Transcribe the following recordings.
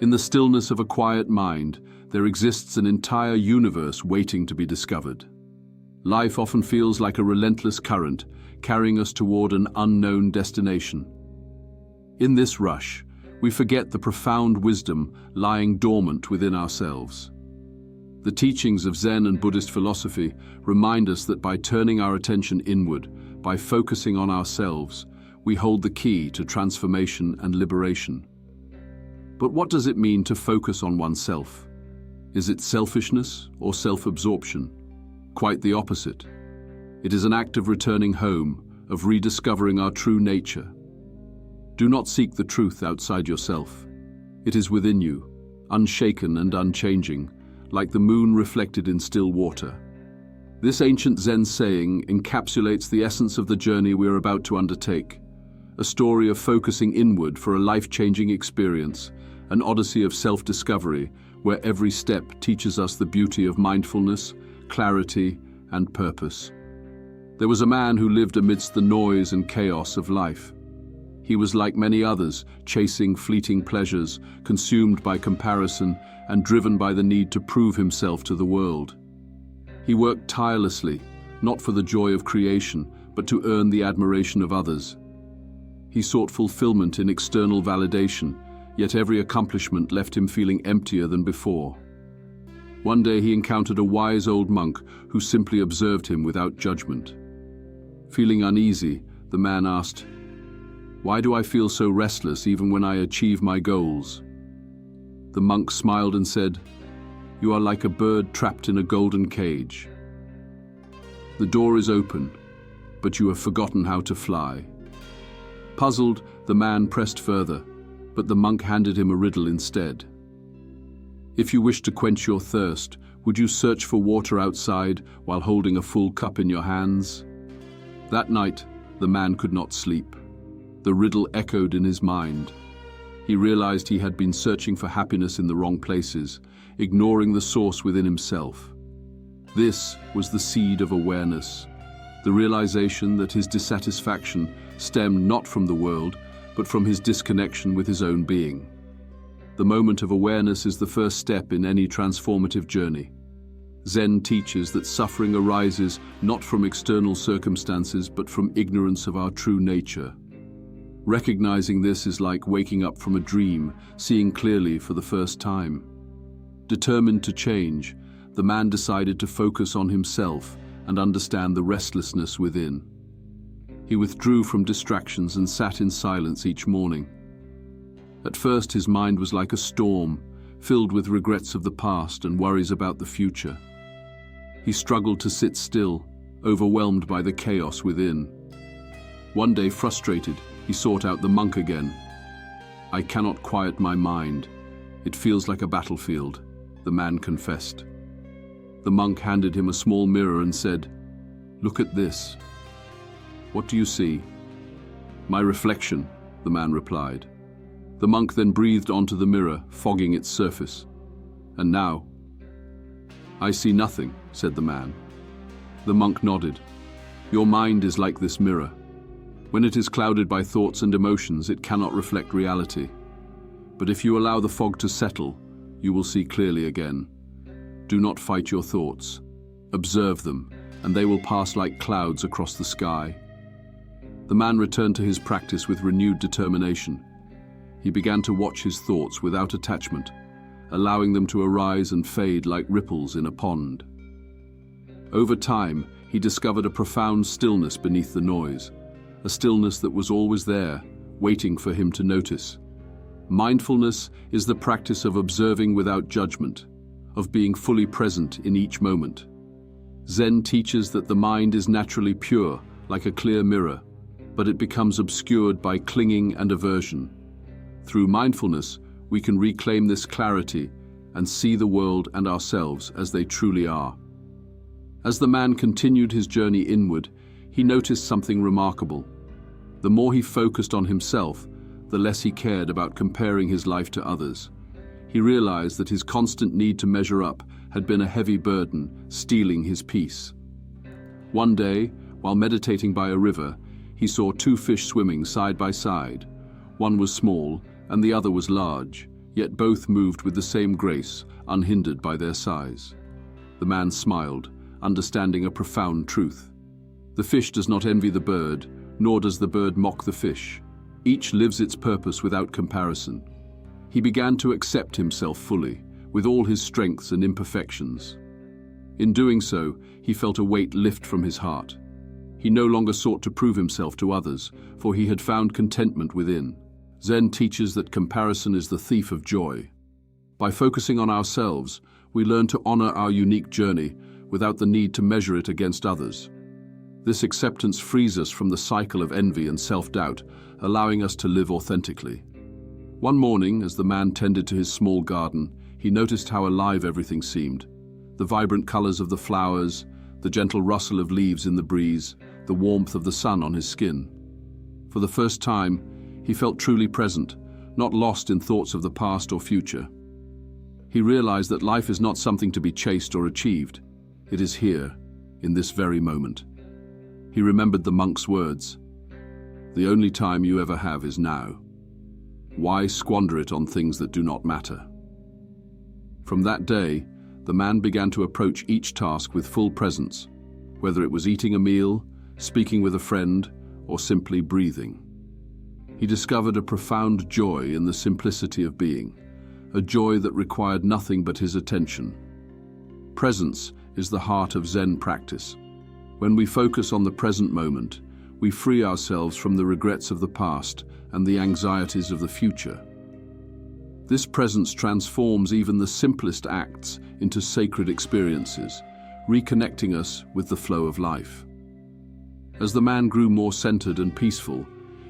In the stillness of a quiet mind, there exists an entire universe waiting to be discovered. Life often feels like a relentless current, carrying us toward an unknown destination. In this rush, we forget the profound wisdom lying dormant within ourselves. The teachings of Zen and Buddhist philosophy remind us that by turning our attention inward, by focusing on ourselves, we hold the key to transformation and liberation. But what does it mean to focus on oneself? Is it selfishness or self-absorption? Quite the opposite. It is an act of returning home, of rediscovering our true nature. Do not seek the truth outside yourself. It is within you, unshaken and unchanging, like the moon reflected in still water. This ancient Zen saying encapsulates the essence of the journey we are about to undertake, a story of focusing inward for a life-changing experience, an odyssey of self-discovery where every step teaches us the beauty of mindfulness, clarity, and purpose. There was a man who lived amidst the noise and chaos of life. He was like many others, chasing fleeting pleasures, consumed by comparison, and driven by the need to prove himself to the world. He worked tirelessly, not for the joy of creation, but to earn the admiration of others. He sought fulfillment in external validation, yet every accomplishment left him feeling emptier than before. One day he encountered a wise old monk who simply observed him without judgment. Feeling uneasy, the man asked, "Why do I feel so restless even when I achieve my goals?" The monk smiled and said, "You are like a bird trapped in a golden cage. The door is open, but you have forgotten how to fly." Puzzled, the man pressed further, but the monk handed him a riddle instead. "If you wish to quench your thirst, would you search for water outside while holding a full cup in your hands?" That night, the man could not sleep. The riddle echoed in his mind. He realized he had been searching for happiness in the wrong places, ignoring the source within himself. This was the seed of awareness, the realization that his dissatisfaction stemmed not from the world, but from his disconnection with his own being. The moment of awareness is the first step in any transformative journey. Zen teaches that suffering arises not from external circumstances, but from ignorance of our true nature. Recognizing this is like waking up from a dream, seeing clearly for the first time. Determined to change, the man decided to focus on himself and understand the restlessness within. He withdrew from distractions and sat in silence each morning. At first, his mind was like a storm, filled with regrets of the past and worries about the future. He struggled to sit still, overwhelmed by the chaos within. One day, frustrated, he sought out the monk again. "I cannot quiet my mind. It feels like a battlefield," the man confessed. The monk handed him a small mirror and said, "Look at this." "What do you see?" "My reflection," the man replied. The monk then breathed onto the mirror, fogging its surface. "And now?" "I see nothing," said the man. The monk nodded. "Your mind is like this mirror. When it is clouded by thoughts and emotions, it cannot reflect reality. But if you allow the fog to settle, you will see clearly again. Do not fight your thoughts. Observe them, and they will pass like clouds across the sky." The man returned to his practice with renewed determination. He began to watch his thoughts without attachment, allowing them to arise and fade like ripples in a pond. Over time, he discovered a profound stillness beneath the noise, a stillness that was always there, waiting for him to notice. Mindfulness is the practice of observing without judgment, of being fully present in each moment. Zen teaches that the mind is naturally pure, like a clear mirror, but it becomes obscured by clinging and aversion. Through mindfulness, we can reclaim this clarity and see the world and ourselves as they truly are. As the man continued his journey inward, he noticed something remarkable. The more he focused on himself, the less he cared about comparing his life to others. He realized that his constant need to measure up had been a heavy burden, stealing his peace. One day, while meditating by a river, he saw two fish swimming side by side. One was small, and the other was large, yet both moved with the same grace, unhindered by their size. The man smiled, understanding a profound truth. The fish does not envy the bird, nor does the bird mock the fish. Each lives its purpose without comparison. He began to accept himself fully, with all his strengths and imperfections. In doing so, he felt a weight lift from his heart. He no longer sought to prove himself to others, for he had found contentment within. Zen teaches that comparison is the thief of joy. By focusing on ourselves, we learn to honor our unique journey without the need to measure it against others. This acceptance frees us from the cycle of envy and self-doubt, allowing us to live authentically. One morning, as the man tended to his small garden, he noticed how alive everything seemed. The vibrant colors of the flowers, the gentle rustle of leaves in the breeze, the warmth of the sun on his skin. For the first time, he felt truly present, not lost in thoughts of the past or future. He realized that life is not something to be chased or achieved. It is here, in this very moment. He remembered the monk's words, "The only time you ever have is now. Why squander it on things that do not matter?" From that day, the man began to approach each task with full presence, whether it was eating a meal, speaking with a friend, or simply breathing. He discovered a profound joy in the simplicity of being, a joy that required nothing but his attention. Presence is the heart of Zen practice. When we focus on the present moment, we free ourselves from the regrets of the past and the anxieties of the future. This presence transforms even the simplest acts into sacred experiences, reconnecting us with the flow of life. As the man grew more centered and peaceful,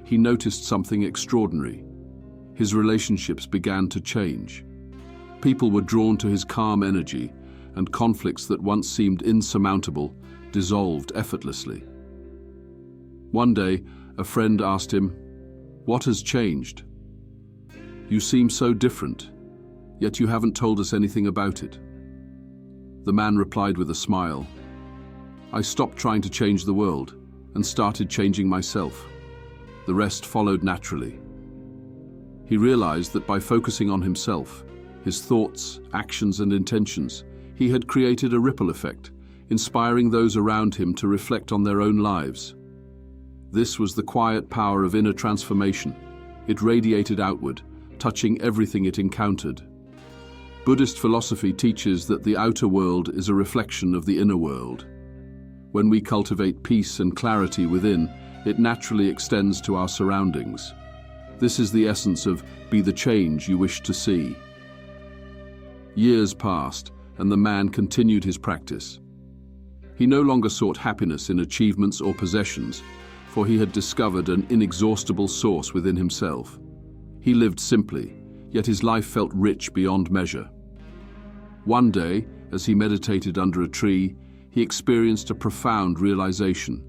he noticed something extraordinary. His relationships began to change. People were drawn to his calm energy, and conflicts that once seemed insurmountable dissolved effortlessly. One day, a friend asked him, "What has changed? You seem so different, yet you haven't told us anything about it." The man replied with a smile, "I stopped trying to change the world and started changing myself. The rest followed naturally." He realized that by focusing on himself, his thoughts, actions, and intentions, he had created a ripple effect, inspiring those around him to reflect on their own lives. This was the quiet power of inner transformation. It radiated outward, touching everything it encountered. Buddhist philosophy teaches that the outer world is a reflection of the inner world. When we cultivate peace and clarity within, it naturally extends to our surroundings. This is the essence of "be the change you wish to see." Years passed, and the man continued his practice. He no longer sought happiness in achievements or possessions, for he had discovered an inexhaustible source within himself. He lived simply, yet his life felt rich beyond measure. One day, as he meditated under a tree, he experienced a profound realization.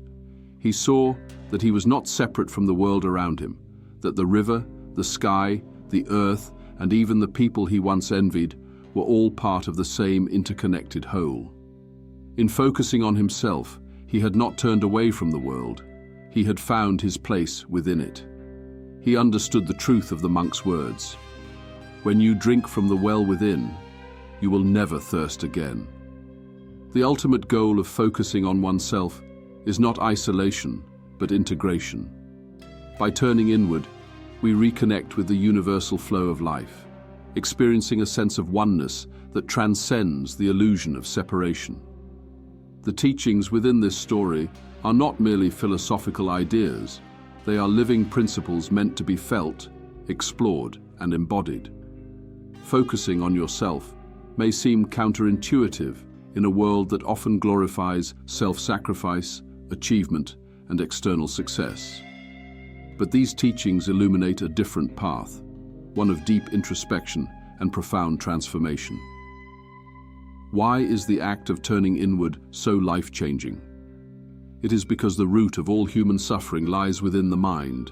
He saw that he was not separate from the world around him, that the river, the sky, the earth, and even the people he once envied were all part of the same interconnected whole. In focusing on himself, he had not turned away from the world. He had found his place within it. He understood the truth of the monk's words. When you drink from the well within, you will never thirst again. The ultimate goal of focusing on oneself is not isolation, but integration. By turning inward, we reconnect with the universal flow of life, experiencing a sense of oneness that transcends the illusion of separation. The teachings within this story are not merely philosophical ideas. They are living principles meant to be felt, explored, and embodied. Focusing on yourself may seem counterintuitive in a world that often glorifies self-sacrifice, achievement, and external success. But these teachings illuminate a different path, one of deep introspection and profound transformation. Why is the act of turning inward so life-changing? It is because the root of all human suffering lies within the mind.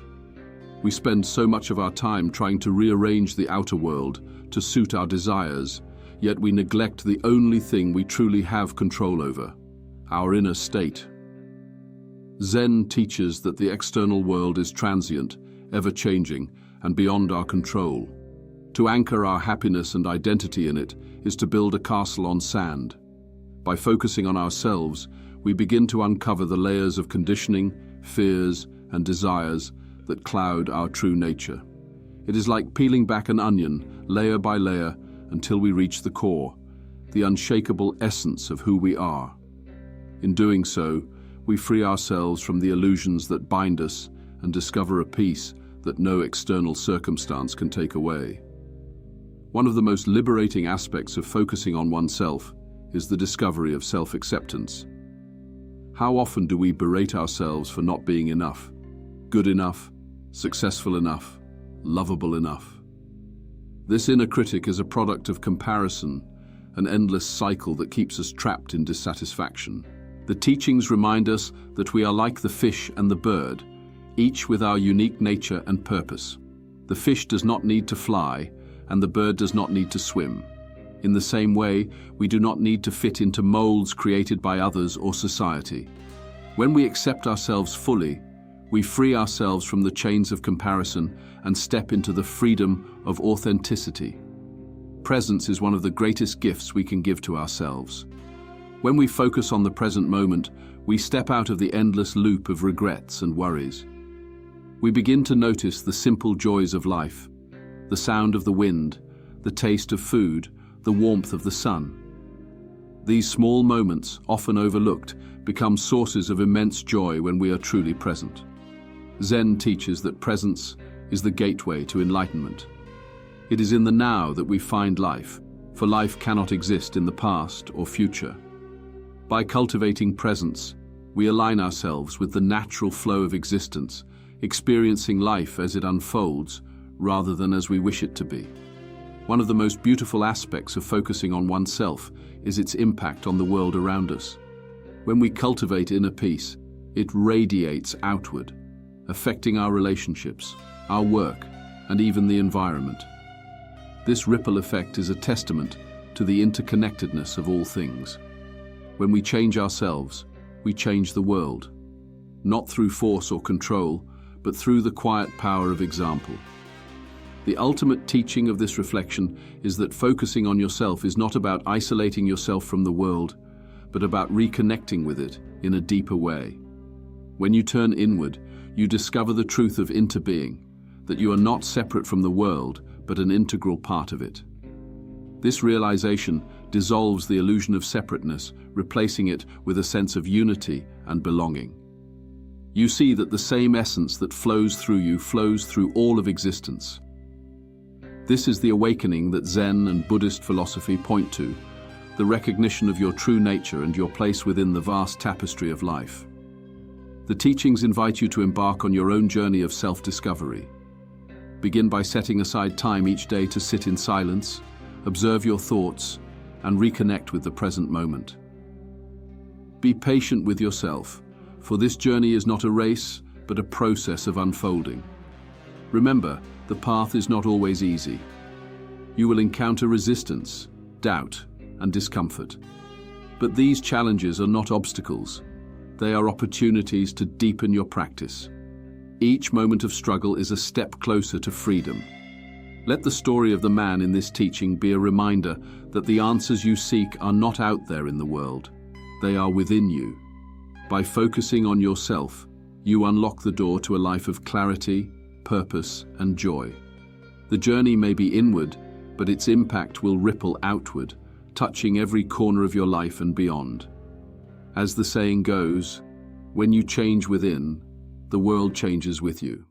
We spend so much of our time trying to rearrange the outer world to suit our desires, yet we neglect the only thing we truly have control over, our inner state. Zen teaches that the external world is transient, ever-changing, and beyond our control. To anchor our happiness and identity in it is to build a castle on sand. By focusing on ourselves, we begin to uncover the layers of conditioning, fears, and desires that cloud our true nature. It is like peeling back an onion, layer by layer, until we reach the core, the unshakable essence of who we are. In doing so, we free ourselves from the illusions that bind us and discover a peace that no external circumstance can take away. One of the most liberating aspects of focusing on oneself is the discovery of self-acceptance. How often do we berate ourselves for not being enough, good enough, successful enough, lovable enough? This inner critic is a product of comparison, an endless cycle that keeps us trapped in dissatisfaction. The teachings remind us that we are like the fish and the bird, each with our unique nature and purpose. The fish does not need to fly, and the bird does not need to swim. In the same way, we do not need to fit into molds created by others or society. When we accept ourselves fully, we free ourselves from the chains of comparison and step into the freedom of authenticity. Presence is one of the greatest gifts we can give to ourselves. When we focus on the present moment, we step out of the endless loop of regrets and worries. We begin to notice the simple joys of life, the sound of the wind, the taste of food, the warmth of the sun. These small moments, often overlooked, become sources of immense joy when we are truly present. Zen teaches that presence is the gateway to enlightenment. It is in the now that we find life, for life cannot exist in the past or future. By cultivating presence, we align ourselves with the natural flow of existence, experiencing life as it unfolds, rather than as we wish it to be. One of the most beautiful aspects of focusing on oneself is its impact on the world around us. When we cultivate inner peace, it radiates outward, affecting our relationships, our work, and even the environment. This ripple effect is a testament to the interconnectedness of all things. When we change ourselves, we change the world, not through force or control, but through the quiet power of example. The ultimate teaching of this reflection is that focusing on yourself is not about isolating yourself from the world, but about reconnecting with it in a deeper way. When you turn inward, you discover the truth of interbeing, that you are not separate from the world, but an integral part of it. This realization dissolves the illusion of separateness, replacing it with a sense of unity and belonging. You see that the same essence that flows through you flows through all of existence. This is the awakening that Zen and Buddhist philosophy point to, the recognition of your true nature and your place within the vast tapestry of life. The teachings invite you to embark on your own journey of self-discovery. Begin by setting aside time each day to sit in silence, observe your thoughts, and reconnect with the present moment. Be patient with yourself, for this journey is not a race, but a process of unfolding. Remember, the path is not always easy. You will encounter resistance, doubt, and discomfort. But these challenges are not obstacles. They are opportunities to deepen your practice. Each moment of struggle is a step closer to freedom. Let the story of the man in this teaching be a reminder that the answers you seek are not out there in the world. They are within you. By focusing on yourself, you unlock the door to a life of clarity, purpose, and joy. The journey may be inward, but its impact will ripple outward, touching every corner of your life and beyond. As the saying goes, when you change within, the world changes with you.